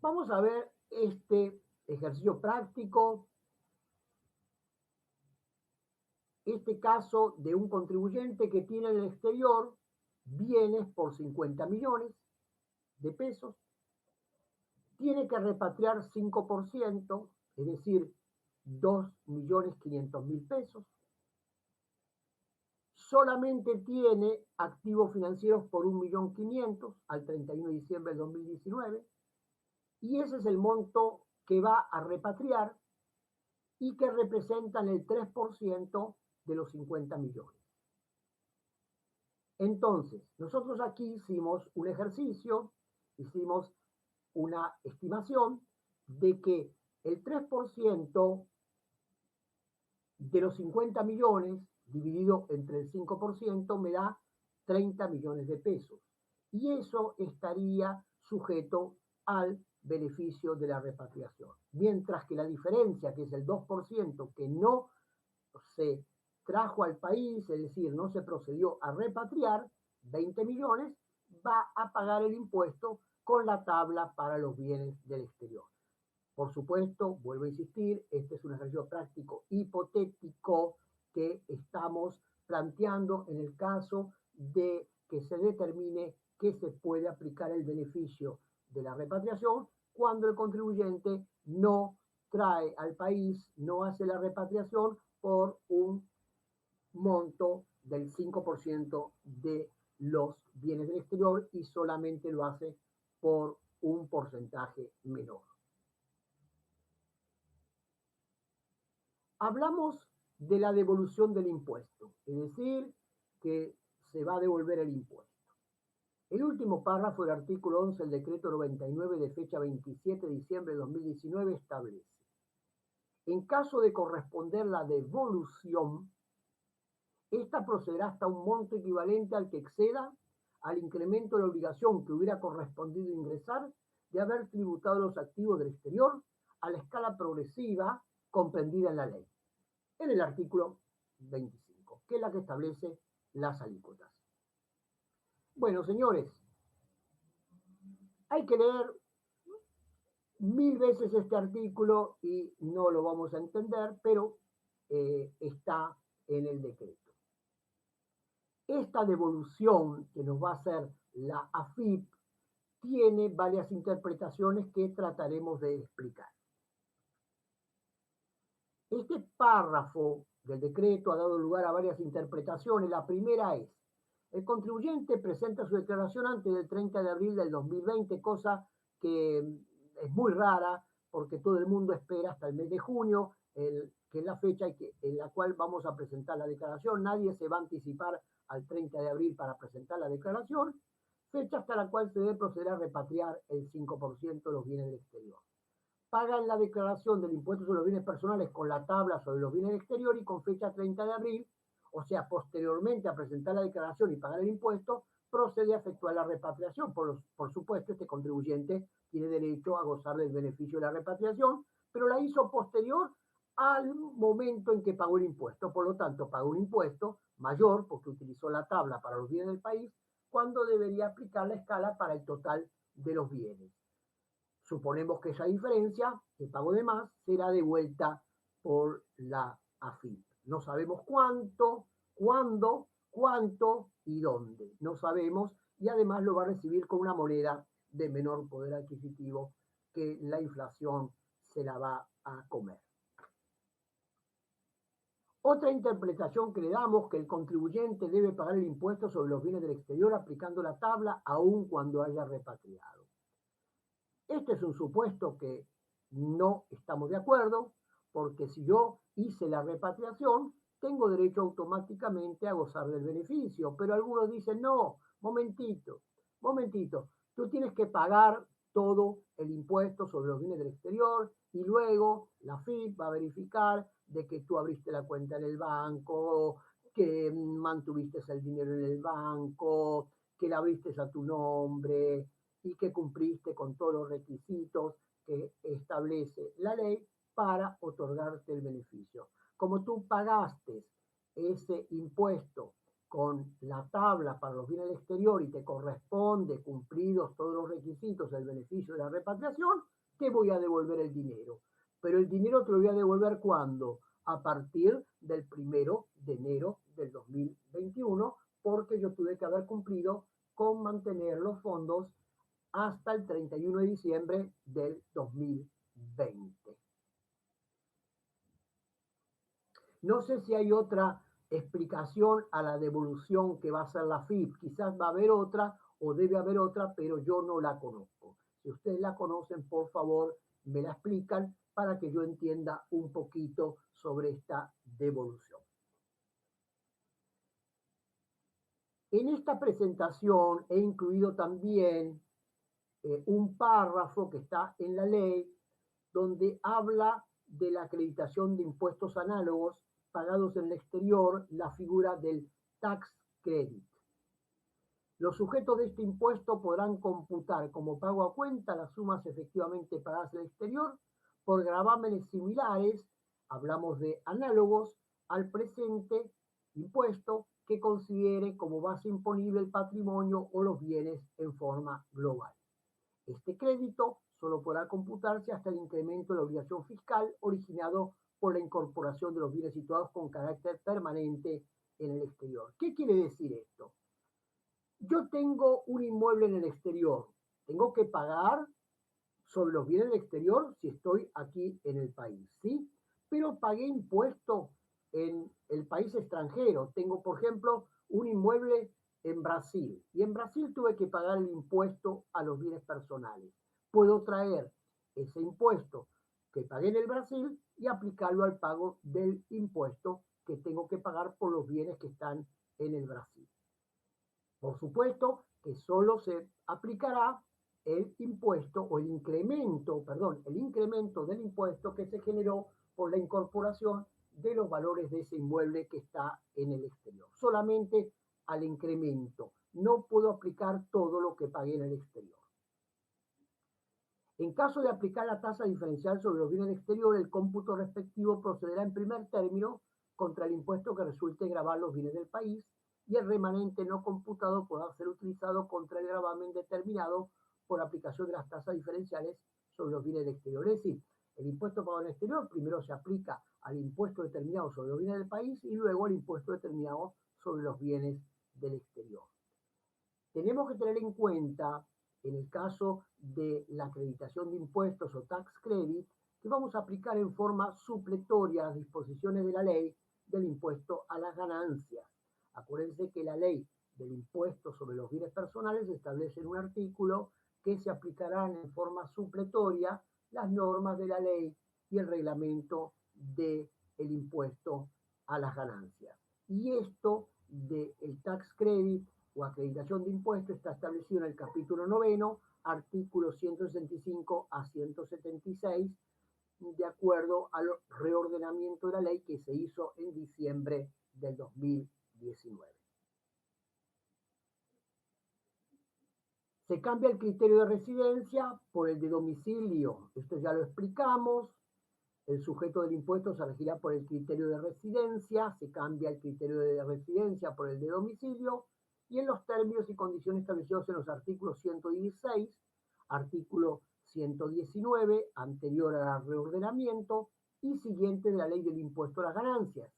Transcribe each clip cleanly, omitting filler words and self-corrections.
Vamos a ver este ejercicio práctico, este caso de un contribuyente que tiene en el exterior bienes por 50 millones de pesos, tiene que repatriar 5%, es decir, 2.500.000 pesos, solamente tiene activos financieros por 1.500.000 al 31 de diciembre del 2019, y ese es el monto que va a repatriar y que representan el 3% de los 50 millones. Entonces, nosotros aquí hicimos un ejercicio, hicimos una estimación de que el 3% de los 50 millones dividido entre el 5% me da 30 millones de pesos. Y eso estaría sujeto al beneficio de la repatriación. Mientras que la diferencia, que es el 2%, que no se trajo al país, es decir, no se procedió a repatriar 20 millones, va a pagar el impuesto con la tabla para los bienes del exterior. Por supuesto, vuelvo a insistir, este es un ejercicio práctico hipotético que estamos planteando en el caso de que se determine que se puede aplicar el beneficio de la repatriación cuando el contribuyente no trae al país, no hace la repatriación por un monto del 5% de los bienes del exterior y solamente lo hace por un porcentaje menor. Hablamos de la devolución del impuesto, es decir, que se va a devolver el impuesto. El último párrafo del artículo 11 del decreto 99 de fecha 27 de diciembre de 2019 establece: en caso de corresponder la devolución, esta procederá hasta un monto equivalente al que exceda al incremento de la obligación que hubiera correspondido ingresar de haber tributado los activos del exterior a la escala progresiva comprendida en la ley, en el artículo 25, que es la que establece las alícuotas. Bueno, señores, hay que leer 1000 veces este artículo y no lo vamos a entender, pero está en el decreto. Esta devolución que nos va a hacer la AFIP tiene varias interpretaciones que trataremos de explicar. Este párrafo del decreto ha dado lugar a varias interpretaciones. La primera es: el contribuyente presenta su declaración antes del 30 de abril del 2020, cosa que es muy rara porque todo el mundo espera hasta el mes de junio, que es la fecha en la cual vamos a presentar la declaración. Nadie se va a anticipar al 30 de abril para presentar la declaración, fecha hasta la cual se debe proceder a repatriar el 5% de los bienes del exterior. Pagan la declaración del impuesto sobre los bienes personales con la tabla sobre los bienes del exterior y con fecha 30 de abril, o sea, posteriormente a presentar la declaración y pagar el impuesto, procede a efectuar la repatriación. Por supuesto, este contribuyente tiene derecho a gozar del beneficio de la repatriación, pero la hizo posterior al momento en que pagó el impuesto. Por lo tanto, pagó un impuesto mayor porque utilizó la tabla para los bienes del país, cuando debería aplicar la escala para el total de los bienes. Suponemos que esa diferencia, el pago de más, será devuelta por la AFIP. No sabemos cuánto, cuándo, cuánto y dónde. No sabemos, y además lo va a recibir con una moneda de menor poder adquisitivo que la inflación se la va a comer. Otra interpretación que le damos: que el contribuyente debe pagar el impuesto sobre los bienes del exterior aplicando la tabla aun cuando haya repatriado. Este es un supuesto que no estamos de acuerdo, porque si yo hice la repatriación, tengo derecho automáticamente a gozar del beneficio. Pero algunos dicen: no, momentito, tú tienes que pagar todo el impuesto sobre los bienes del exterior y luego la AFIP va a verificar de que tú abriste la cuenta en el banco, que mantuviste el dinero en el banco, que la abriste a tu nombre y que cumpliste con todos los requisitos que establece la ley para otorgarte el beneficio. Como tú pagaste ese impuesto con la tabla para los bienes del exterior y te corresponde, cumplidos todos los requisitos, el beneficio de la repatriación, te voy a devolver el dinero. Pero el dinero te lo voy a devolver ¿cuándo? A partir del 1 de enero del 2021, porque yo tuve que haber cumplido con mantener los fondos hasta el 31 de diciembre del 2020. No sé si hay otra explicación a la devolución que va a hacer la FIP. Quizás va a haber otra o debe haber otra, pero yo no la conozco. Si ustedes la conocen, por favor, me la explican para que yo entienda un poquito sobre esta devolución. En esta presentación he incluido también un párrafo que está en la ley donde habla de la acreditación de impuestos análogos pagados en el exterior, la figura del tax credit. Los sujetos de este impuesto podrán computar como pago a cuenta las sumas efectivamente pagadas en el exterior por gravámenes similares, hablamos de análogos, al presente impuesto que considere como base imponible el patrimonio o los bienes en forma global. Este crédito solo podrá computarse hasta el incremento de la obligación fiscal originado por la incorporación de los bienes situados con carácter permanente en el exterior. ¿Qué quiere decir esto? Yo tengo un inmueble en el exterior, tengo que pagar sobre los bienes del exterior si estoy aquí en el país, ¿sí? Pero pagué impuesto en el país extranjero. Tengo, por ejemplo, un inmueble en Brasil y en Brasil tuve que pagar el impuesto a los bienes personales. Puedo traer ese impuesto que pagué en el Brasil y aplicarlo al pago del impuesto que tengo que pagar por los bienes que están en el Brasil. Por supuesto que solo se aplicará el impuesto o el incremento del impuesto que se generó por la incorporación de los valores de ese inmueble que está en el exterior. Solamente al incremento. No puedo aplicar todo lo que pagué en el exterior. En caso de aplicar la tasa diferencial sobre los bienes del exterior, el cómputo respectivo procederá en primer término contra el impuesto que resulte gravar los bienes del país y el remanente no computado podrá ser utilizado contra el gravamen determinado por aplicación de las tasas diferenciales sobre los bienes del exterior. Es decir, el impuesto pagado en el exterior primero se aplica al impuesto determinado sobre los bienes del país y luego al impuesto determinado sobre los bienes del exterior. Tenemos que tener en cuenta, en el caso de la acreditación de impuestos o tax credit, que vamos a aplicar en forma supletoria las disposiciones de la ley del impuesto a las ganancias. Acuérdense que la ley del impuesto sobre los bienes personales establece en un artículo que se aplicarán en forma supletoria las normas de la ley y el reglamento del impuesto a las ganancias. Y esto del tax credit o acreditación de impuestos está establecido en el capítulo 9, artículos 165 a 176, de acuerdo al reordenamiento de la ley que se hizo en diciembre del 2019. Se cambia el criterio de residencia por el de domicilio. Esto ya lo explicamos. El sujeto del impuesto se regirá por el criterio de residencia, se cambia el criterio de residencia por el de domicilio y en los términos y condiciones establecidos en los artículos 116, artículo 119, anterior al reordenamiento, y siguiente de la ley del impuesto a las ganancias,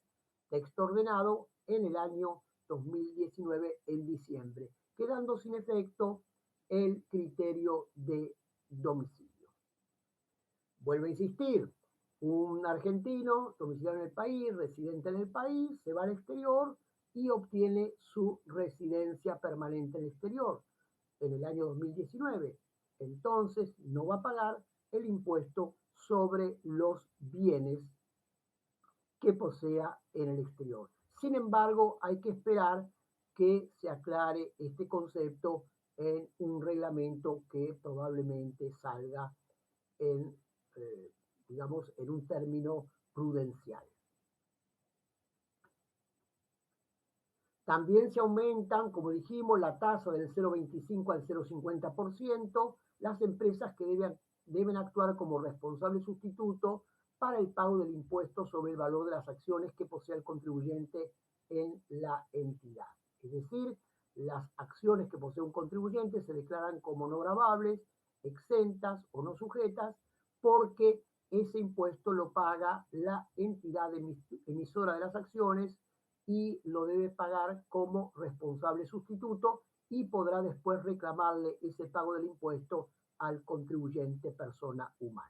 texto ordenado en el año 2019 en diciembre, quedando sin efecto el criterio de domicilio. Vuelvo a insistir, un argentino domiciliado en el país, residente en el país, se va al exterior y obtiene su residencia permanente en el exterior en el año 2019. Entonces no va a pagar el impuesto sobre los bienes que posea en el exterior. Sin embargo, hay que esperar que se aclare este concepto en un reglamento que probablemente salga en, digamos, en un término prudencial. También se aumentan, como dijimos, la tasa del 0,25 al 0,50%, las empresas que deben actuar como responsable sustituto para el pago del impuesto sobre el valor de las acciones que posea el contribuyente en la entidad. Es decir, las acciones que posee un contribuyente se declaran como no gravables, exentas o no sujetas, porque ese impuesto lo paga la entidad emisora de las acciones y lo debe pagar como responsable sustituto y podrá después reclamarle ese pago del impuesto al contribuyente persona humana.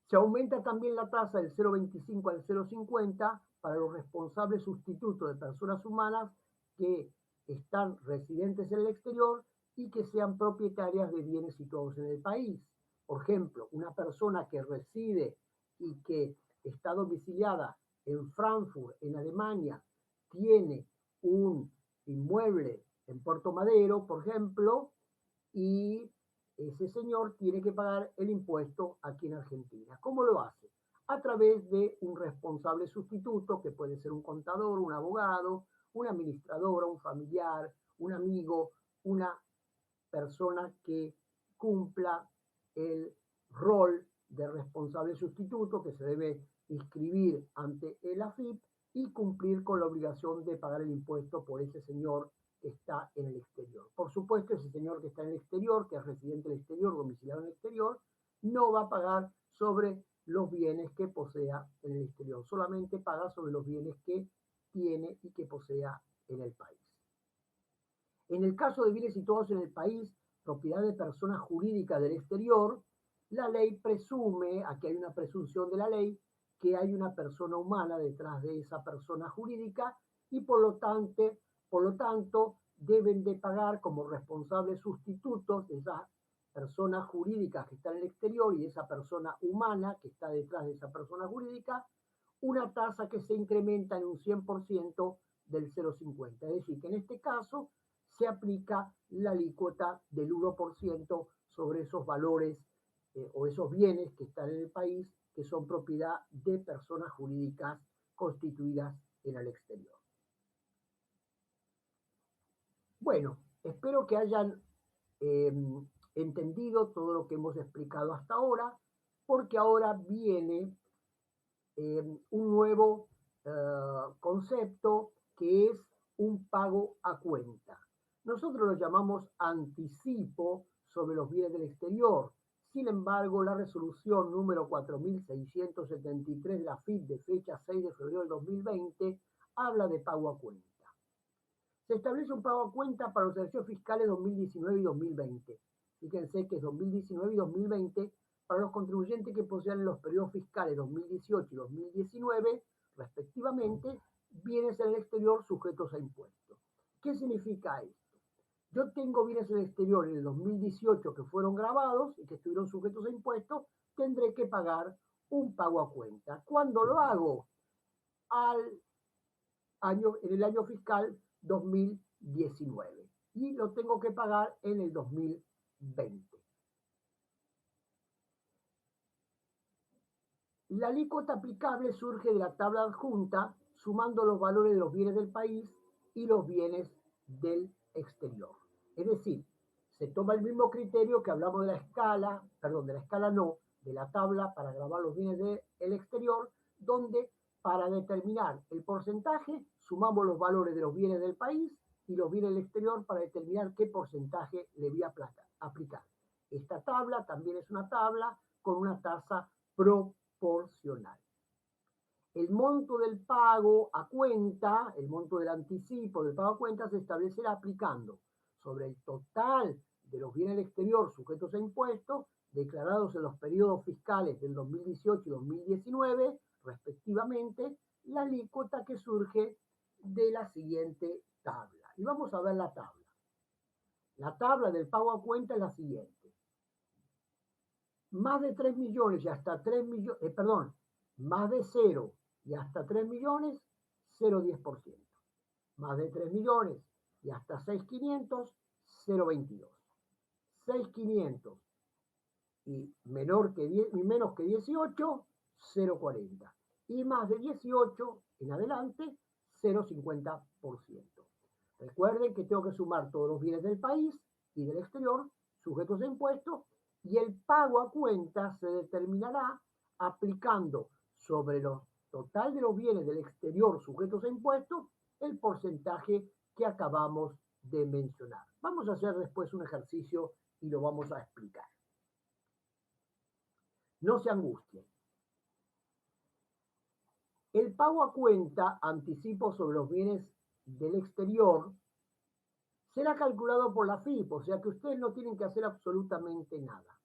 Se aumenta también la tasa del 0,25 al 0,50 para los responsables sustitutos de personas humanas que están residentes en el exterior y que sean propietarias de bienes situados en el país. Por ejemplo, una persona que reside y que está domiciliada en Frankfurt, en Alemania, tiene un inmueble en Puerto Madero, por ejemplo, y ese señor tiene que pagar el impuesto aquí en Argentina. ¿Cómo lo hace? A través de un responsable sustituto, que puede ser un contador, un abogado, una administradora, un familiar, un amigo, una persona que cumpla el rol de responsable sustituto, que se debe inscribir ante el AFIP y cumplir con la obligación de pagar el impuesto por ese señor que está en el exterior. Por supuesto, ese señor que está en el exterior, que es residente del exterior, domiciliado en el exterior, no va a pagar sobre los bienes que posea en el exterior, solamente paga sobre los bienes que tiene y que posea en el país. En el caso de bienes situados en el país, propiedad de personas jurídicas del exterior, la ley presume, aquí hay una presunción de la ley, que hay una persona humana detrás de esa persona jurídica y por lo tanto deben de pagar como responsables sustitutos de esas personas jurídicas que están en el exterior y de esa persona humana que está detrás de esa persona jurídica, una tasa que se incrementa en un 100% del 0,50. Es decir, que en este caso se aplica la alícuota del 1% sobre esos valores o esos bienes que están en el país, que son propiedad de personas jurídicas constituidas en el exterior. Bueno, espero que hayan entendido todo lo que hemos explicado hasta ahora, porque ahora viene un nuevo concepto que es un pago a cuenta. Nosotros lo llamamos anticipo sobre los bienes del exterior. Sin embargo, la resolución número 4673 de la FIP de fecha 6 de febrero del 2020 habla de pago a cuenta. Se establece un pago a cuenta para los ejercicios fiscales 2019 y 2020. Fíjense que es 2019 y 2020 para los contribuyentes que posean en los periodos fiscales 2018 y 2019, respectivamente, bienes en el exterior sujetos a impuestos. ¿Qué significa esto? Yo tengo bienes en el exterior en el 2018 que fueron grabados y que estuvieron sujetos a impuestos, tendré que pagar un pago a cuenta. ¿Cuándo lo hago? En el año fiscal 2019 y lo tengo que pagar en el 2020. La alícuota aplicable surge de la tabla adjunta sumando los valores de los bienes del país y los bienes del exterior. Es decir, se toma el mismo criterio que hablamos de la escala, perdón, de la escala no, de la tabla para grabar los bienes del exterior, donde para determinar el porcentaje sumamos los valores de los bienes del país y los bienes del exterior para determinar qué porcentaje le voy a aplicar. Esta tabla también es una tabla con una tasa proporcional. El monto del pago a cuenta, el monto del anticipo del pago a cuenta se establecerá aplicando sobre el total de los bienes del exterior sujetos a impuestos declarados en los periodos fiscales del 2018 y 2019, respectivamente, la alícuota que surge de la siguiente tabla. Y vamos a ver la tabla. La tabla del pago a cuenta es la siguiente. Más de 3 millones y hasta 3 millones, más de 0 y hasta 3 millones, 0,10%. Más de 3 millones y hasta 6.500, 0,22. 6.500 y menos que 18, 0,40. Y más de 18 en adelante, 0,50%. Recuerden que tengo que sumar todos los bienes del país y del exterior sujetos a impuestos y el pago a cuenta se determinará aplicando sobre el total de los bienes del exterior sujetos a impuestos el porcentaje que acabamos de mencionar. Vamos a hacer después un ejercicio y lo vamos a explicar. No se angustien. El pago a cuenta, anticipo sobre los bienes del exterior, será calculado por la FIP, o sea que ustedes no tienen que hacer absolutamente nada.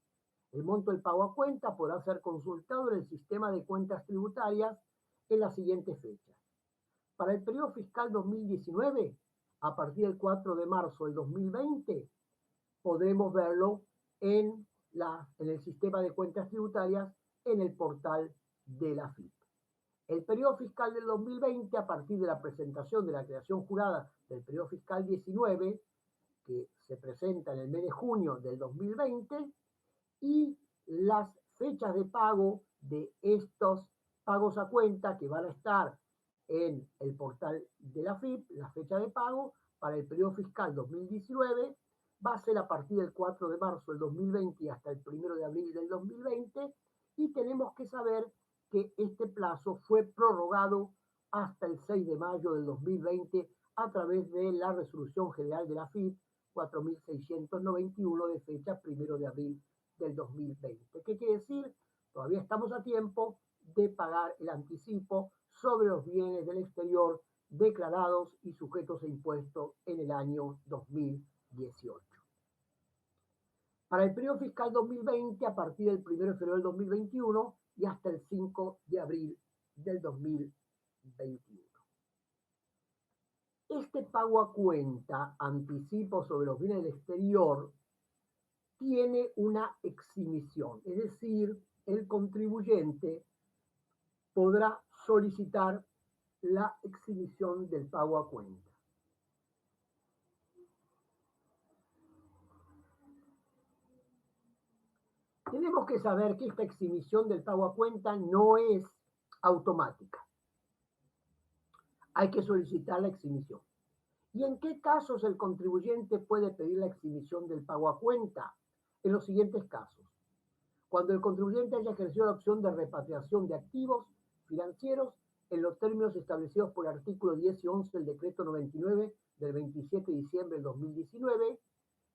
El monto del pago a cuenta podrá ser consultado en el sistema de cuentas tributarias en las siguientes fechas. Para el periodo fiscal 2019, a partir del 4 de marzo del 2020, podemos verlo en el sistema de cuentas tributarias en el portal de la FIP. El periodo fiscal del 2020, a partir de la presentación de la creación jurada del periodo fiscal 19, que se presenta en el mes de junio del 2020, y las fechas de pago de estos pagos a cuenta que van a estar en el portal de la FIP, la fecha de pago para el periodo fiscal 2019, va a ser a partir del 4 de marzo del 2020 y hasta el 1 de abril del 2020, y tenemos que saber que este plazo fue prorrogado hasta el 6 de mayo del 2020 a través de la resolución general de la FIP 4691 de fecha 1 de abril del 2020. ¿Qué quiere decir? Todavía estamos a tiempo de pagar el anticipo sobre los bienes del exterior declarados y sujetos a impuestos en el año 2018. Para el periodo fiscal 2020, a partir del 1 de febrero del 2021 y hasta el 5 de abril del 2021. Este pago a cuenta, anticipo sobre los bienes del exterior, tiene una exhibición, es decir, el contribuyente podrá solicitar la exhibición del pago a cuenta. Tenemos que saber que esta exhibición del pago a cuenta no es automática. Hay que solicitar la exhibición. ¿Y en qué casos el contribuyente puede pedir la exhibición del pago a cuenta? En los siguientes casos. Cuando el contribuyente haya ejercido la opción de repatriación de activos financieros en los términos establecidos por el artículo 10 y 11 del decreto 99 del 27 de diciembre del 2019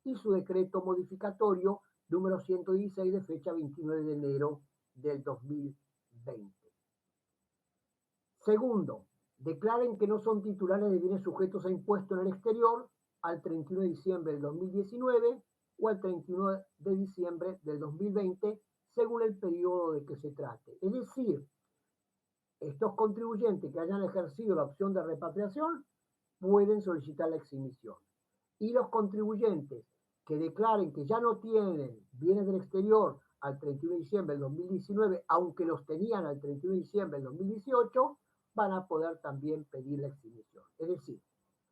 y su decreto modificatorio número 116 de fecha 29 de enero del 2020. Segundo, declaren que no son titulares de bienes sujetos a impuesto en el exterior al 31 de diciembre del 2019 o al 31 de diciembre del 2020, según el periodo de que se trate. Es decir, estos contribuyentes que hayan ejercido la opción de repatriación pueden solicitar la exhibición. Y los contribuyentes que declaren que ya no tienen bienes del exterior al 31 de diciembre del 2019, aunque los tenían al 31 de diciembre del 2018, van a poder también pedir la exhibición. Es decir,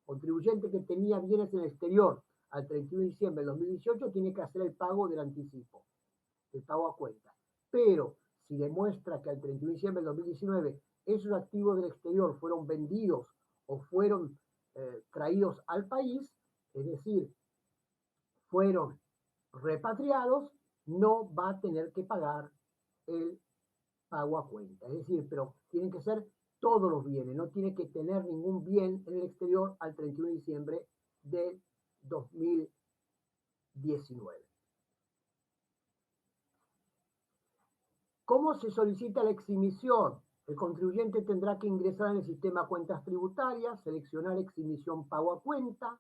contribuyente que tenía bienes en el exterior al 31 de diciembre del 2018 tiene que hacer el pago del anticipo, el pago a cuenta. Pero si demuestra que al 31 de diciembre del 2019 esos activos del exterior fueron vendidos o fueron traídos al país, es decir, fueron repatriados, no va a tener que pagar el pago a cuenta. Es decir, pero tienen que ser todos los bienes, no tiene que tener ningún bien en el exterior al 31 de diciembre del 2019. ¿Cómo se solicita la exhibición? El contribuyente tendrá que ingresar en el sistema cuentas tributarias, seleccionar exhibición pago a cuenta.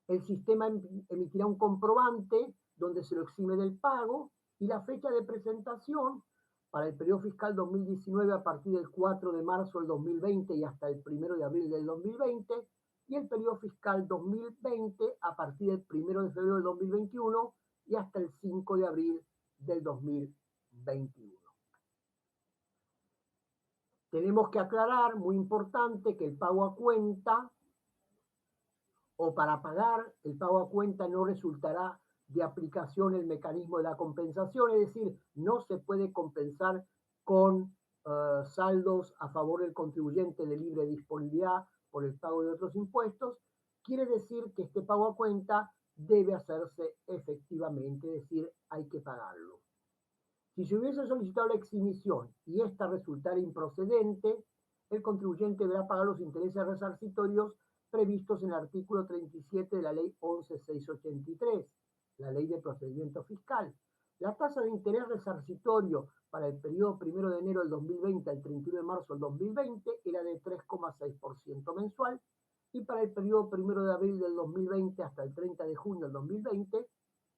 El sistema emitirá un comprobante donde se lo exime del pago y la fecha de presentación para el periodo fiscal 2019 a partir del 4 de marzo del 2020 y hasta el 1 de abril del 2020 y el periodo fiscal 2020 a partir del 1 de febrero del 2021 y hasta el 5 de abril del 2021. Tenemos que aclarar, muy importante, que el pago a cuenta o para pagar el pago a cuenta no resultará de aplicación el mecanismo de la compensación, es decir, no se puede compensar con saldos a favor del contribuyente de libre disponibilidad por el pago de otros impuestos. Quiere decir que este pago a cuenta debe hacerse efectivamente, es decir, hay que pagarlo. Si se hubiese solicitado la exhibición y esta resultara improcedente, el contribuyente deberá pagar los intereses resarcitorios previstos en el artículo 37 de la ley 11.683, la ley de procedimiento fiscal. La tasa de interés resarcitorio para el periodo 1 de enero del 2020 al 31 de marzo del 2020 era de 3,6% mensual, y para el periodo 1 de abril del 2020 hasta el 30 de junio del 2020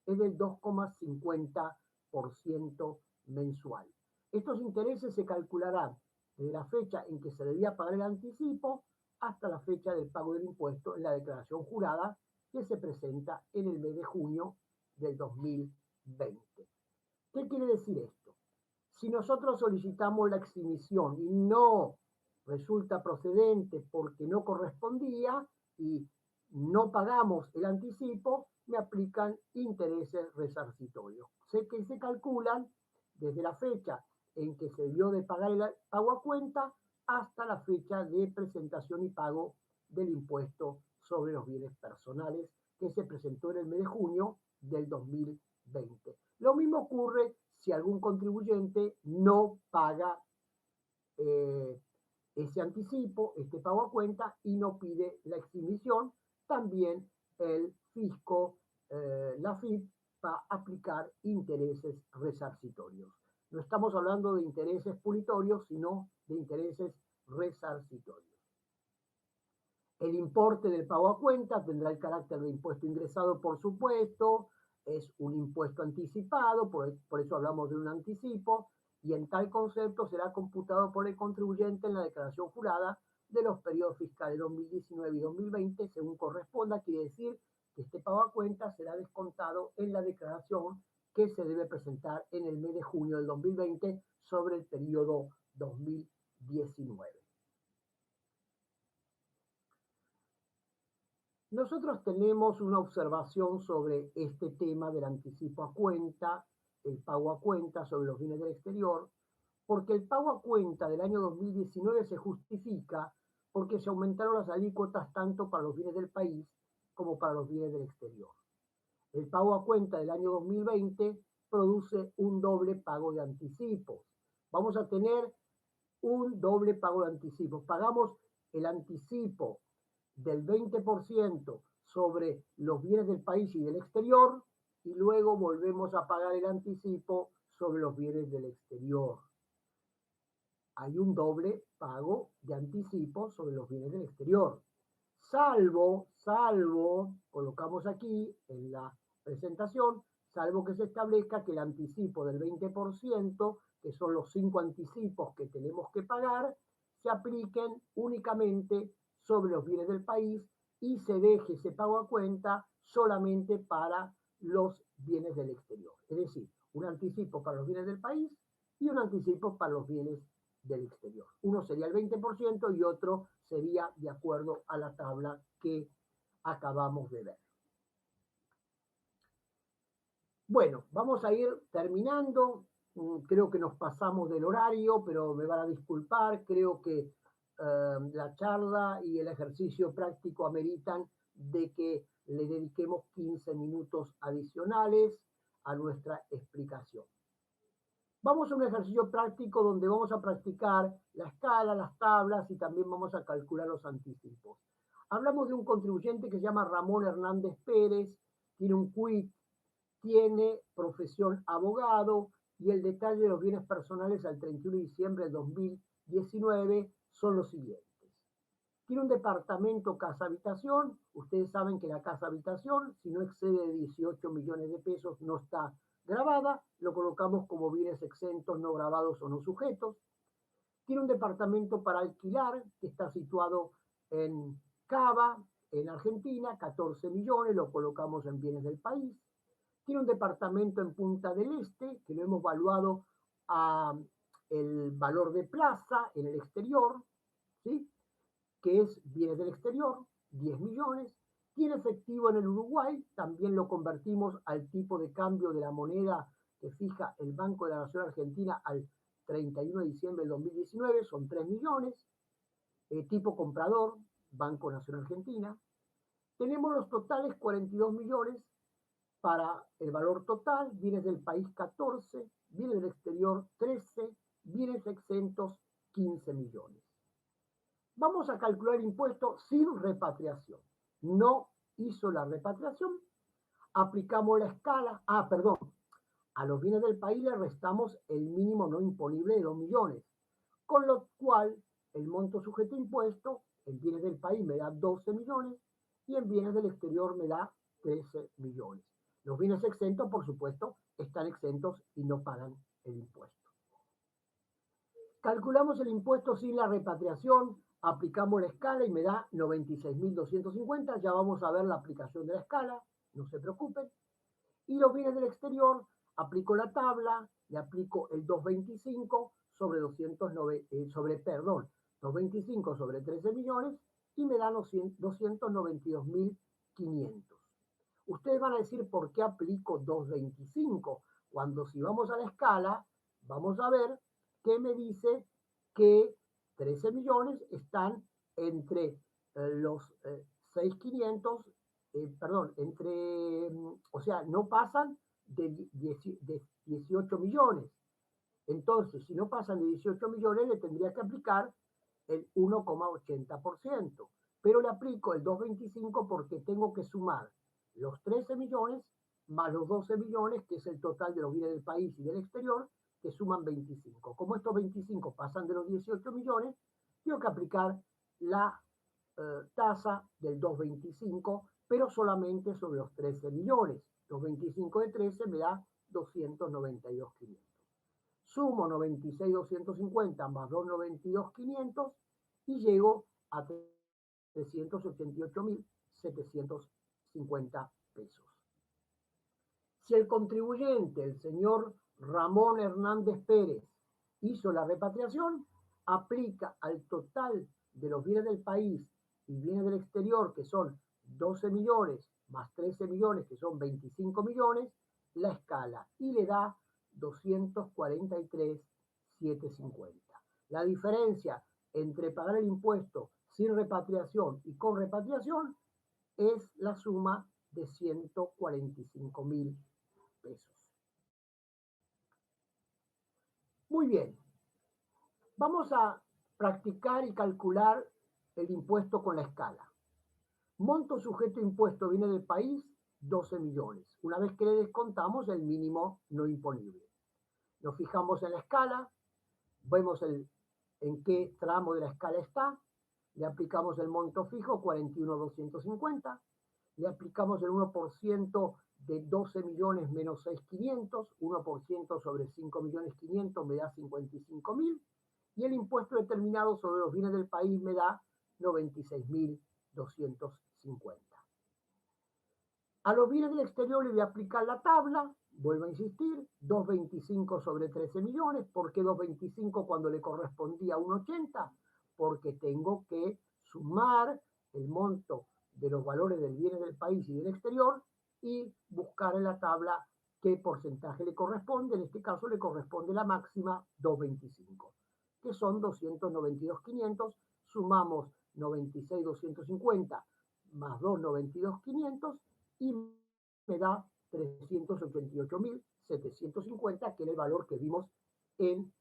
es del 2,50% mensual. Estos intereses se calcularán desde la fecha en que se debía pagar el anticipo hasta la fecha del pago del impuesto en la declaración jurada que se presenta en el mes de junio del 2020. ¿Qué quiere decir esto? Si nosotros solicitamos la exhibición y no resulta procedente porque no correspondía y no pagamos el anticipo, me aplican intereses resarcitorios. Sé que se calculan desde la fecha en que se debió de pagar el pago a cuenta hasta la fecha de presentación y pago del impuesto sobre los bienes personales que se presentó en el mes de junio del 2020. Lo mismo ocurre si algún contribuyente no paga ese anticipo, este pago a cuenta, y no pide la exhibición. También el fisco, la FIP, va a aplicar intereses resarcitorios. No estamos hablando de intereses punitorios, sino de intereses resarcitorios. El importe del pago a cuenta tendrá el carácter de impuesto ingresado, por supuesto, es un impuesto anticipado, por eso hablamos de un anticipo, y en tal concepto será computado por el contribuyente en la declaración jurada de los periodos fiscales 2019 y 2020, según corresponda. Quiere decir que este pago a cuenta será descontado en la declaración que se debe presentar en el mes de junio del 2020 sobre el periodo 2019. Nosotros tenemos una observación sobre este tema del anticipo a cuenta, el pago a cuenta sobre los bienes del exterior, porque el pago a cuenta del año 2019 se justifica porque se aumentaron las alícuotas tanto para los bienes del país como para los bienes del exterior. El pago a cuenta del año 2020 produce un doble pago de anticipos. Vamos a tener un doble pago de anticipos. Pagamos el anticipo del 20% sobre los bienes del país y del exterior, y luego volvemos a pagar el anticipo sobre los bienes del exterior. Hay un doble pago de anticipo sobre los bienes del exterior. Salvo, colocamos aquí en la presentación, salvo que se establezca que el anticipo del 20%, que son los 5 anticipos que tenemos que pagar, se apliquen únicamente sobre los bienes del país y se deje ese pago a cuenta solamente para los bienes del exterior. Es decir, un anticipo para los bienes del país y un anticipo para los bienes del exterior. Uno sería el 20% y otro sería de acuerdo a la tabla que acabamos de ver. Bueno, vamos a ir terminando. Creo que nos pasamos del horario, pero me van a disculpar. Creo que la charla y el ejercicio práctico ameritan de que le dediquemos 15 minutos adicionales a nuestra explicación. Vamos a un ejercicio práctico donde vamos a practicar la escala, las tablas y también vamos a calcular los anticipos. Hablamos de un contribuyente que se llama Ramón Hernández Pérez, tiene un quit, tiene profesión abogado y el detalle de los bienes personales al 31 de diciembre del 2019 son los siguientes. Tiene un departamento casa-habitación. Ustedes saben que la casa-habitación, si no excede de 18 millones de pesos, no está grabada, lo colocamos como bienes exentos, no grabados o no sujetos. Tiene un departamento para alquilar que está situado en Cava, en Argentina, 14 millones, lo colocamos en bienes del país. Tiene un departamento en Punta del Este, que lo hemos valuado a el valor de plaza en el exterior, ¿sí? Que es bienes del exterior, 10 millones. Tiene efectivo en el Uruguay, también lo convertimos al tipo de cambio de la moneda que fija el Banco de la Nación Argentina al 31 de diciembre del 2019, son 3 millones. Tipo comprador, Banco Nación Argentina. Tenemos los totales 42 millones para el valor total, bienes del país 14, bienes del exterior 13, bienes exentos 15 millones. Vamos a calcular impuestos sin repatriación. No hizo la repatriación, aplicamos la escala, perdón, a los bienes del país le restamos el mínimo no imponible de 2 millones, con lo cual el monto sujeto a impuesto en bienes del país me da 12 millones y en bienes del exterior me da 13 millones. Los bienes exentos, por supuesto, están exentos y no pagan el impuesto. Calculamos el impuesto sin la repatriación, aplicamos la escala y me da 96.250. Ya vamos a ver la aplicación de la escala, no se preocupen. Y los bienes del exterior, aplico la tabla, le aplico el 225 sobre 225 sobre 13 millones y me da 292.500. Ustedes van a decir, ¿por qué aplico 225? Cuando si vamos a la escala, vamos a ver que me dice que 13 millones están entre los 6.500, o sea, no pasan de 18 millones. Entonces, si no pasan de 18 millones, le tendría que aplicar el 1,80%. Pero le aplico el 2,25 porque tengo que sumar los 13 millones más los 12 millones, que es el total de los bienes del país y del exterior, que suman 25. Como estos 25 pasan de los 18 millones, tengo que aplicar la tasa del 2,25, pero solamente sobre los 13 millones. 2,25 de 13 me da 292.500. Sumo 96.250 más 292.500 y llego a 388.750 pesos. Si el contribuyente, el señor Ramón Hernández Pérez, hizo la repatriación, aplica al total de los bienes del país y bienes del exterior, que son 12 millones más 13 millones, que son 25 millones, la escala y le da 243.750. La diferencia entre pagar el impuesto sin repatriación y con repatriación es la suma de 145.000 pesos. Muy bien, vamos a practicar y calcular el impuesto con la escala. Monto sujeto a impuesto viene del país, 12 millones. Una vez que le descontamos el mínimo no imponible. Nos fijamos en la escala, vemos en qué tramo de la escala está, le aplicamos el monto fijo, 41.250, le aplicamos el 1% de 12 millones menos 6.500, 1% sobre 5.500.000 me da 55.000, y el impuesto determinado sobre los bienes del país me da 96.250. A los bienes del exterior le voy a aplicar la tabla, vuelvo a insistir, 2,25 sobre 13 millones. ¿Por qué 2,25 cuando le correspondía 1,80? Porque tengo que sumar el monto de los valores del bienes del país y del exterior y buscar en la tabla qué porcentaje le corresponde. En este caso le corresponde la máxima 2,25, que son 292.500. Sumamos 96.250 más 292.500 y me da 388.750, que es el valor que vimos en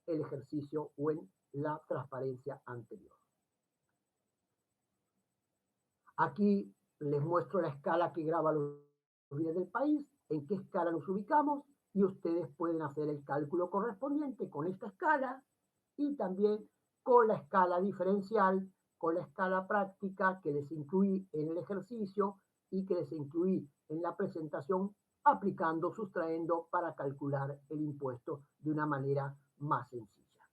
el ejercicio o en la transparencia anterior. Aquí les muestro la escala que graba los bienes del país, en qué escala nos ubicamos, y ustedes pueden hacer el cálculo correspondiente con esta escala y también con la escala diferencial, con la escala práctica que les incluí en el ejercicio y que les incluí en la presentación, aplicando, sustrayendo para calcular el impuesto de una manera más sencilla.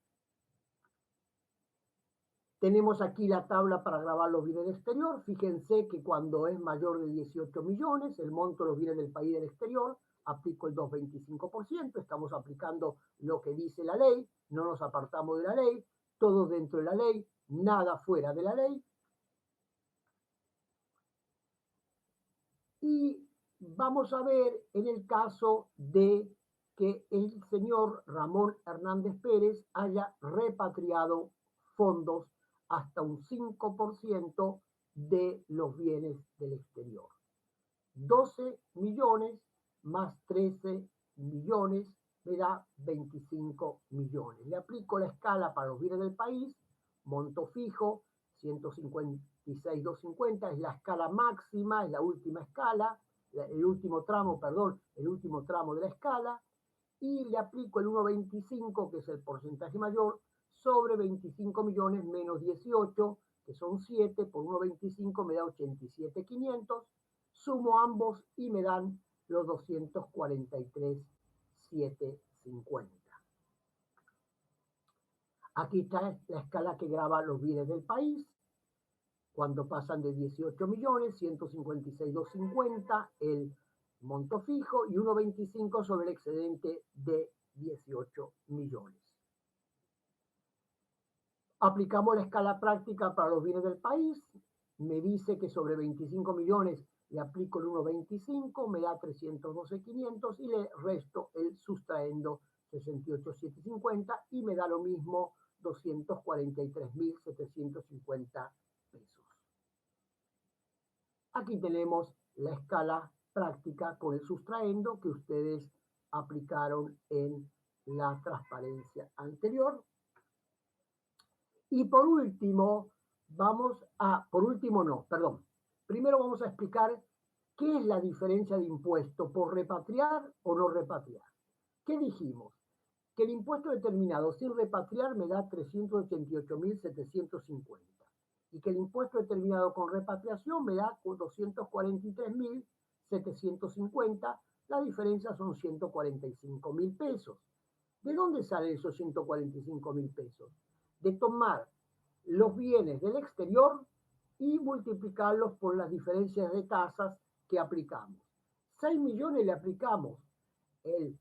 Tenemos aquí la tabla para grabar los bienes del exterior. Fíjense que cuando es mayor de 18 millones, el monto de los bienes del país del exterior, aplico el 2,25%, estamos aplicando lo que dice la ley, no nos apartamos de la ley, todo dentro de la ley, nada fuera de la ley. Y vamos a ver en el caso de que el señor Ramón Hernández Pérez haya repatriado fondos hasta un 5% de los bienes del exterior. 12 millones más 13 millones me da 25 millones. Le aplico la escala para los bienes del país, monto fijo, 156.250, es la escala máxima, es la última escala, el último tramo, perdón, el último tramo de la escala, y le aplico el 1,25, que es el porcentaje mayor, sobre 25 millones menos 18, que son 7, por 1,25 me da 87.500, sumo ambos y me dan los 243.750. Aquí está la escala que graba los bienes del país, cuando pasan de 18 millones, 156.250, el monto fijo, y 1,25 sobre el excedente de 18 millones. Aplicamos la escala práctica para los bienes del país, me dice que sobre 25 millones le aplico el 1,25, me da 312.500 y le resto el sustraendo 68.750 y me da lo mismo 243.750 pesos. Aquí tenemos la escala práctica con el sustraendo que ustedes aplicaron en la transparencia anterior. Y por último, primero vamos a explicar qué es la diferencia de impuesto por repatriar o no repatriar. ¿Qué dijimos? Que el impuesto determinado sin repatriar me da 388.750 y que el impuesto determinado con repatriación me da 243.750, la diferencia son 145.000 pesos. ¿De dónde salen esos 145.000 pesos? De tomar los bienes del exterior y multiplicarlos por las diferencias de tasas que aplicamos. 6 millones le aplicamos el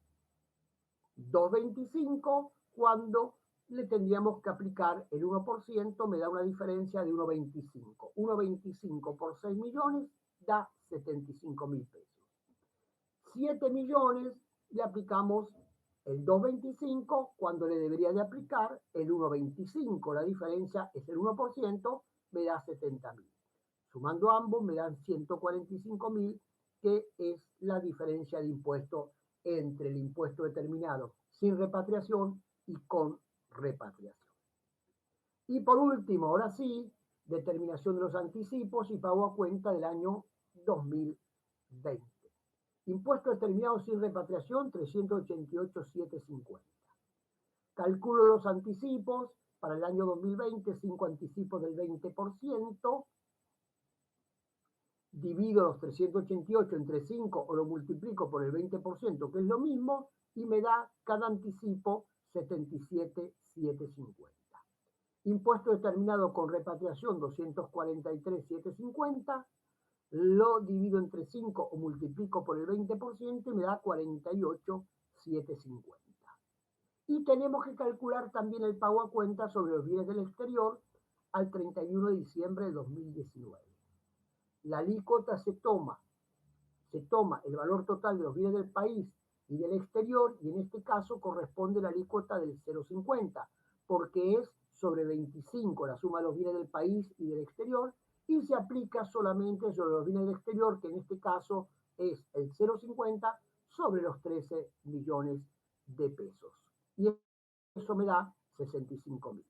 2,25 cuando le tendríamos que aplicar el 1%, me da una diferencia de 1,25. 1,25 por 6 millones da 75.000 pesos. 7 millones le aplicamos el 2,25 cuando le debería de aplicar el 1,25. La diferencia es el 1%, me da 70.000. Sumando ambos me dan 145.000, que es la diferencia de impuesto entre el impuesto determinado sin repatriación y con repatriación. Y por último, ahora sí, determinación de los anticipos y pago a cuenta del año 2020. Impuesto determinado sin repatriación, 388.750. Calculo los anticipos para el año 2020, 5 anticipos del 20%, divido los 388 entre 5 o lo multiplico por el 20%, que es lo mismo, y me da cada anticipo 77.750. Impuesto determinado con repatriación 243.750, lo divido entre 5 o multiplico por el 20% y me da 48.750. Y tenemos que calcular también el pago a cuenta sobre los bienes del exterior al 31 de diciembre de 2019. La alícuota se toma el valor total de los bienes del país y del exterior, y en este caso corresponde la alícuota del 0,50, porque es sobre 25 la suma de los bienes del país y del exterior, y se aplica solamente sobre los bienes del exterior, que en este caso es el 0,50 sobre los 13 millones de pesos. Y eso me da 65.000.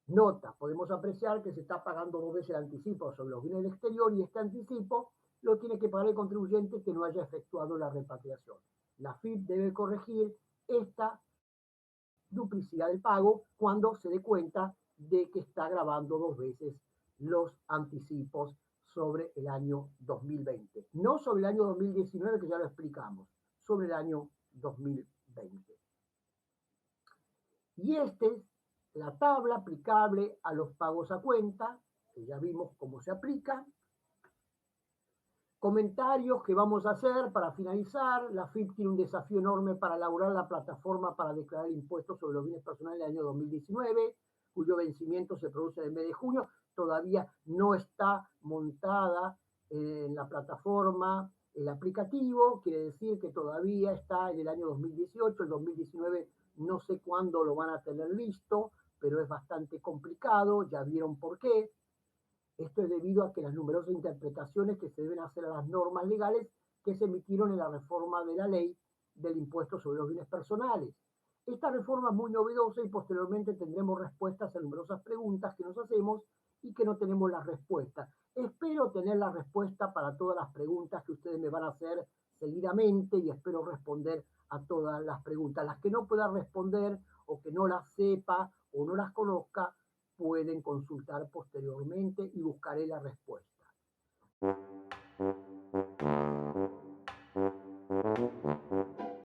Nota, podemos apreciar que se está pagando 2 veces el anticipo sobre los bienes del exterior y este anticipo lo tiene que pagar el contribuyente que no haya efectuado la repatriación. La AFIP debe corregir esta duplicidad del pago cuando se dé cuenta de que está grabando 2 veces los anticipos sobre el año 2020. No sobre el año 2019, que ya lo explicamos, sobre el año 2020. Y esta es la tabla aplicable a los pagos a cuenta, que ya vimos cómo se aplica. Comentarios que vamos a hacer para finalizar. La FIP tiene un desafío enorme para elaborar la plataforma para declarar impuestos sobre los bienes personales del año 2019, cuyo vencimiento se produce en el mes de junio. Todavía no está montada en la plataforma el aplicativo, quiere decir que todavía está en el año 2018, el 2019 no sé cuándo lo van a tener listo, pero es bastante complicado, ya vieron por qué. Esto es debido a que las numerosas interpretaciones que se deben hacer a las normas legales que se emitieron en la reforma de la ley del impuesto sobre los bienes personales. Esta reforma es muy novedosa y posteriormente tendremos respuestas a numerosas preguntas que nos hacemos y que no tenemos la respuesta. Espero tener la respuesta para todas las preguntas que ustedes me van a hacer seguidamente y espero responder a todas las preguntas. Las que no pueda responder o que no las sepa o no las conozca, pueden consultar posteriormente y buscaré la respuesta.